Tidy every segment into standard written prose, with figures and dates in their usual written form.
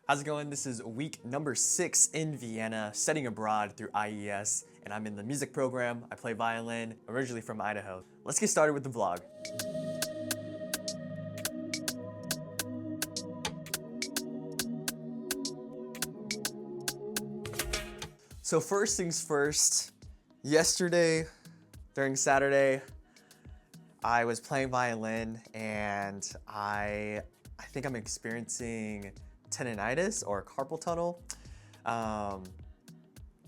How's it going? This is week number 6 in Vienna, studying abroad through IES, and I'm in the music program. I play violin, originally from Idaho. Let's get started with the vlog. So first things first, yesterday, during Saturday, I was playing violin and I think I'm experiencing tendonitis or carpal tunnel,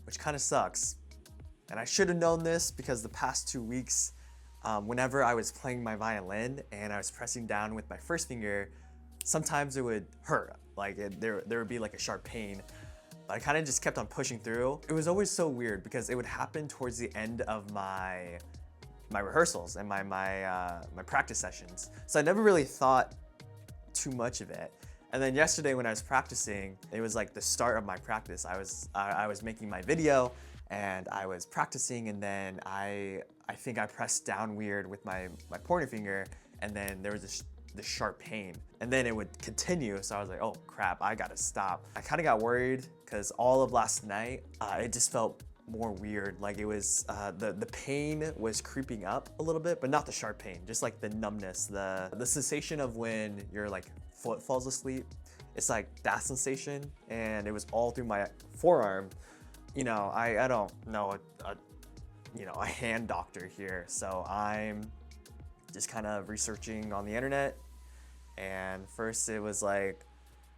which kind of sucks. And I should have known this because the past 2 weeks, whenever I was playing my violin and I was pressing down with my first finger, sometimes it would hurt. Like there would be like a sharp pain. But I kind of just kept on pushing through. It was always so weird because it would happen towards the end of my rehearsals and my practice sessions. So I never really thought too much of it. And then yesterday when I was practicing, it was like the start of my practice. I was making my video and I was practicing, and then I think I pressed down weird with my pointer finger, and then there was this sharp pain, and then it would continue. So I was like, oh crap, I gotta stop. I kind of got worried because all of last night it just felt more weird. Like it was the pain was creeping up a little bit, but not the sharp pain, just like the numbness, the sensation of when your like foot falls asleep. It's like that sensation, and it was all through my forearm. You know, I don't know a hand doctor here, so I'm just kind of researching on the internet. And first it was like,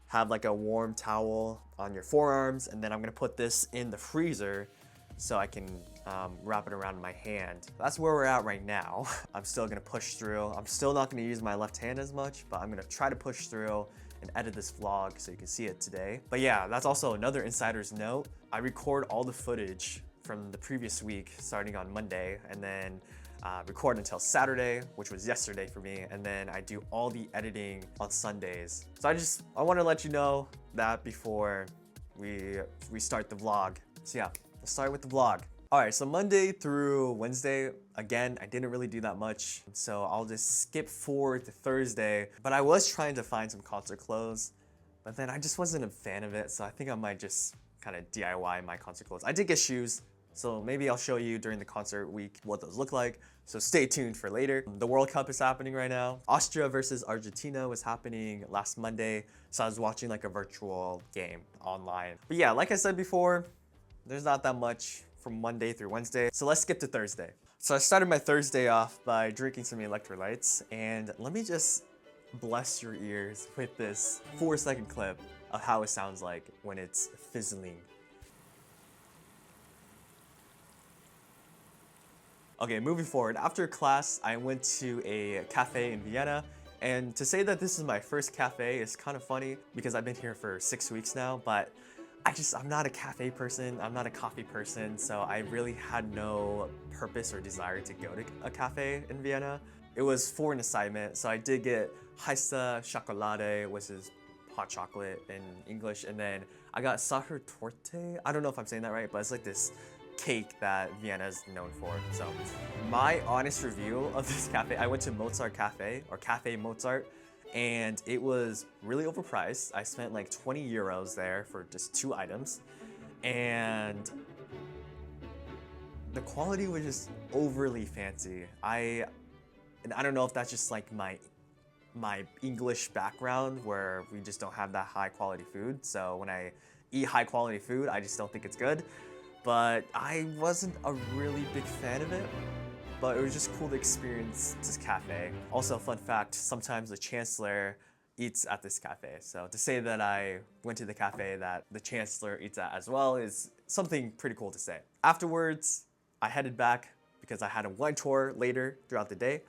have like a warm towel on your forearms, and then I'm gonna put this in the freezer so I can wrap it around my hand. That's where we're at right now. I'm still gonna push through. I'm still not gonna use my left hand as much, but I'm gonna try to push through and edit this vlog so you can see it today. But yeah, that's also another insider's note. I record all the footage from the previous week starting on Monday, and then record until Saturday, which was yesterday for me, and then I do all the editing on Sundays. So I want to let you know that before we start the vlog. So yeah, let's start with the vlog. All right, so Monday through Wednesday, again, I didn't really do that much, so I'll just skip forward to Thursday. But I was trying to find some concert clothes, but then I just wasn't a fan of it, so I think I might just kind of DIY my concert clothes. I did get shoes, so maybe I'll show you during the concert week what those look like, so stay tuned for later. The World Cup is happening right now. Austria versus Argentina was happening last Monday, so I was watching like a virtual game online. But yeah, like I said before, there's not that much from Monday through Wednesday, so let's skip to Thursday. So I started my Thursday off by drinking some electrolytes, and let me just bless your ears with this 4-second clip of how it sounds like when it's fizzling. Okay, moving forward, after class, I went to a cafe in Vienna, and to say that this is my first cafe is kind of funny because I've been here for 6 weeks now, but I'm not a cafe person, I'm not a coffee person, so I really had no purpose or desire to go to a cafe in Vienna. It was for an assignment, so I did get heiße Schokolade, which is hot chocolate in English, and then I got Sacher Torte. I don't know if I'm saying that right, but it's like this cake that Vienna is known for. So my honest review of this cafe, I went to Mozart Cafe, or Cafe Mozart, and it was really overpriced. I spent like 20 euros there for just 2 items, and the quality was just overly fancy. I don't know if that's just like my English background where we just don't have that high quality food. So when I eat high quality food, I just don't think it's good. But I wasn't a really big fan of it. But it was just cool to experience this cafe. Also, fun fact, sometimes the chancellor eats at this cafe. So to say that I went to the cafe that the chancellor eats at as well is something pretty cool to say. Afterwards, I headed back because I had a wine tour later throughout the day.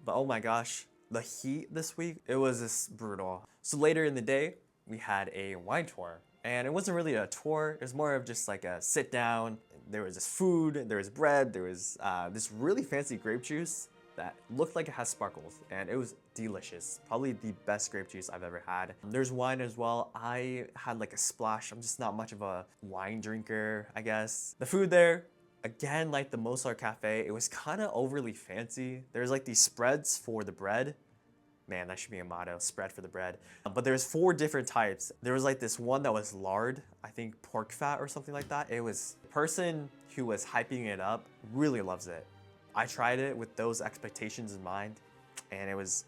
But oh my gosh, the heat this week, it was just brutal. So later in the day, we had a wine tour. And it wasn't really a tour, it was more of just like a sit down. There was just food, there was bread, there was this really fancy grape juice that looked like it has sparkles, and it was delicious. Probably the best grape juice I've ever had. There's wine as well. I had like a splash. I'm just not much of a wine drinker, I guess. The food there, again, like the Mozart Cafe, it was kind of overly fancy. There's like these spreads for the bread, Man, that should be a motto, spread for the bread. But there's 4 different types. There was like this one that was lard, I think pork fat or something like that. It was, the person who was hyping it up really loves it. I tried it with those expectations in mind, and it was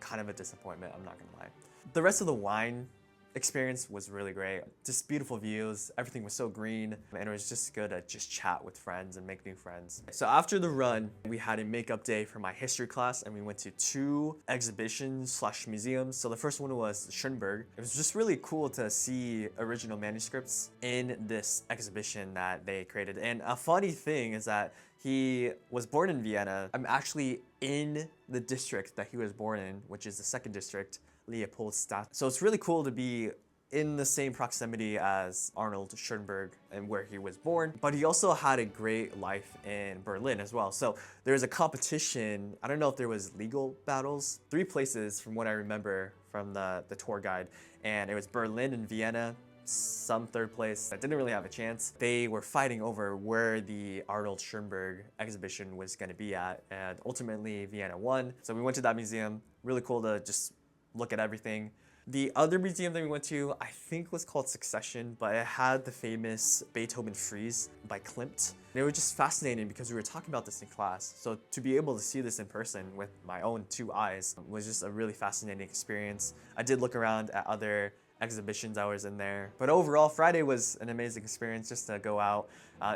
kind of a disappointment, I'm not gonna lie. The rest of the wine experience was really great. Just beautiful views, everything was so green, and it was just good to just chat with friends and make new friends. So after the run, we had a makeup day for my history class, and we went to 2 exhibitions/museums. So the first one was Schönberg. It was just really cool to see original manuscripts in this exhibition that they created. And a funny thing is that he was born in Vienna. I'm actually in the district that he was born in, which is the 2nd district, Leopoldstadt. So it's really cool to be in the same proximity as Arnold Schönberg and where he was born. But he also had a great life in Berlin as well. So there's a competition. I don't know if there was legal battles. 3 places from what I remember from the tour guide. And it was Berlin and Vienna. Some 3rd place that didn't really have a chance. They were fighting over where the Arnold Schönberg exhibition was going to be at, and ultimately Vienna won. So we went to that museum. Really cool to just look at everything. The other museum that we went to, I think was called Secession, but it had the famous Beethoven frieze by Klimt. And it was just fascinating because we were talking about this in class. So to be able to see this in person with my own 2 eyes was just a really fascinating experience. I did look around at other exhibitions I was in there. But overall, Friday was an amazing experience just to go out.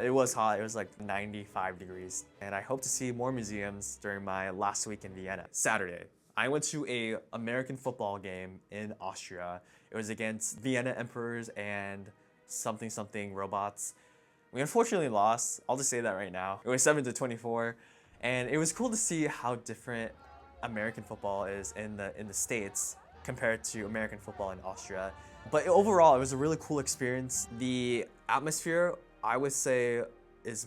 It was hot, it was like 95 degrees. And I hope to see more museums during my last week in Vienna. Saturday, I went to a American football game in Austria. It was against Vienna Emperors and something robots. We unfortunately lost, I'll just say that right now. It was 7-24, and it was cool to see how different American football is in the States compared to American football in Austria. But overall, it was a really cool experience. The atmosphere, I would say, is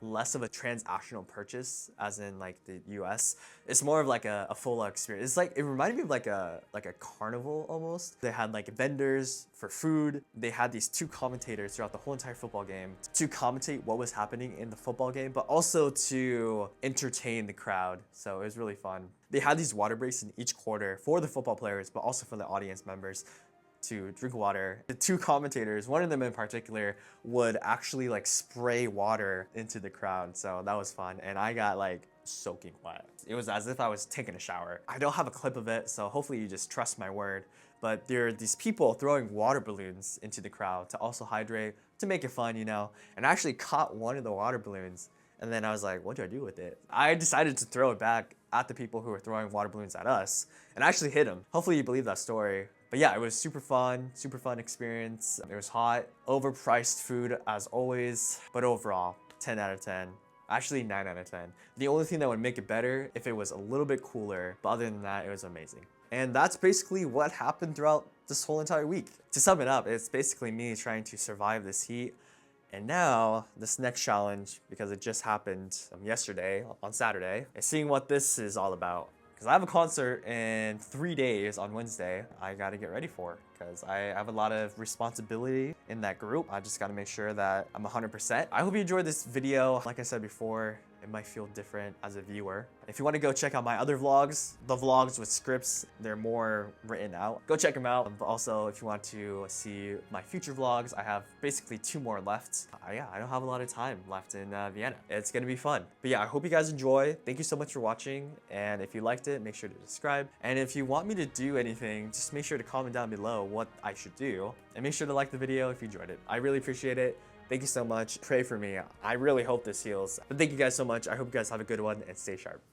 less of a transactional purchase as in like the US. It's more of like a full experience. It's like, it reminded me of like a carnival almost. They had like vendors for food. They had these 2 commentators throughout the whole entire football game to commentate what was happening in the football game, but also to entertain the crowd. So it was really fun. They had these water breaks in each quarter for the football players, but also for the audience members to drink water. The 2 commentators, one of them in particular, would actually like spray water into the crowd. So that was fun. And I got like soaking wet. It was as if I was taking a shower. I don't have a clip of it, so hopefully you just trust my word. But there are these people throwing water balloons into the crowd to also hydrate, to make it fun, you know. And I actually caught one of the water balloons. And then I was like, what do I do with it? I decided to throw it back at the people who were throwing water balloons at us, and I actually hit them. Hopefully you believe that story. But yeah, it was super fun experience. It was hot, overpriced food as always, but overall, 10 out of 10. Actually 9 out of 10. The only thing that would make it better if it was a little bit cooler, but other than that, it was amazing. And that's basically what happened throughout this whole entire week. To sum it up, it's basically me trying to survive this heat. And now, this next challenge, because it just happened yesterday, on Saturday, is seeing what this is all about. Because I have a concert in 3 days on Wednesday I gotta get ready for, because I have a lot of responsibility in that group. I just gotta make sure that I'm 100%. I hope you enjoyed this video. Like I said before, it might feel different as a viewer. If you want to go check out my other vlogs, the vlogs with scripts, they're more written out. Go check them out. But also, if you want to see my future vlogs, I have basically 2 more left. Yeah, I don't have a lot of time left in Vienna. It's gonna be fun. But yeah, I hope you guys enjoy. Thank you so much for watching. And if you liked it, make sure to subscribe. And if you want me to do anything, just make sure to comment down below what I should do. And make sure to like the video if you enjoyed it. I really appreciate it. Thank you so much. Pray for me. I really hope this heals. But thank you guys so much. I hope you guys have a good one and stay sharp.